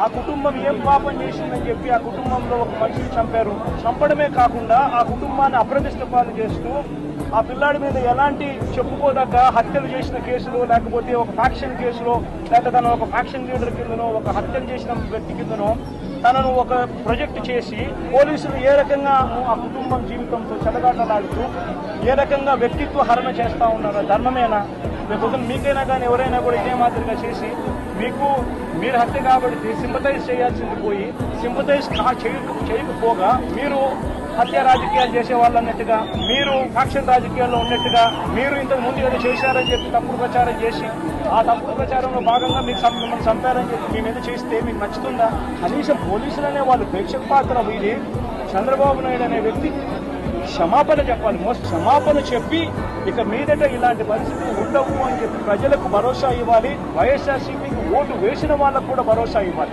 ఆ కుటుంబం ఏం పాపం చేసిందని చెప్పి ఆ కుటుంబంలో ఒక మనిషిని చంపారు. చంపడమే కాకుండా ఆ కుటుంబాన్ని అప్రతిష్ట పాలు చేస్తూ ఆ పిల్లాడి మీద ఎలాంటి చెప్పుకోదగ్గ హత్యలు చేసిన కేసులు, లేకపోతే ఒక ఫ్యాక్షన్ కేసులో, లేకపోతే తను ఒక ఫ్యాక్షన్ లీడర్ కిందనో, ఒక హత్యలు చేసిన వ్యక్తి కిందనో తనను ఒక ప్రొజెక్ట్ చేసి పోలీసులు ఏ రకంగా ఆ కుటుంబం జీవితంతో చెలగాటలాడుతూ ఏ రకంగా వ్యక్తిత్వ హరణ చేస్తా ఉన్నారో ధర్మమేనా? రేపు మీకైనా కానీ ఎవరైనా కూడా ఇదే మాదిరిగా చేసి మీరు హత్య కాబట్టి సింపతైజ్ చేయాల్సింది పోయి సింపతైజ్ చేయకపోగా మీరు హత్య రాజకీయాలు చేసే వాళ్ళు అన్నట్టుగా, మీరు ఫ్యాక్షన్ రాజకీయాల్లో ఉన్నట్టుగా, మీరు ఇంతకు ముందు ఏదో చేశారని చెప్పి తప్పుడు ప్రచారం చేసి ఆ తప్పుడు ప్రచారంలో భాగంగా మీకు మిమ్మల్ని చంపారని చెప్పి మీ మీద చేస్తే మీకు నచ్చుతుందా? కనీసం పోలీసులు అనే వాళ్ళు ప్రేక్షక పాత్ర వీడి చంద్రబాబు నాయుడు అనే వ్యక్తి క్షమాపణ చెప్పాలి. క్షమాపణ చెప్పి ఇక మీదట ఇలాంటి పరిస్థితులు ఉండవు అని చెప్పి ప్రజలకు భరోసా ఇవ్వాలి. వైఎస్ఆర్సీపీకి ఓటు వేసిన వాళ్ళకు కూడా భరోసా ఇవ్వాలి.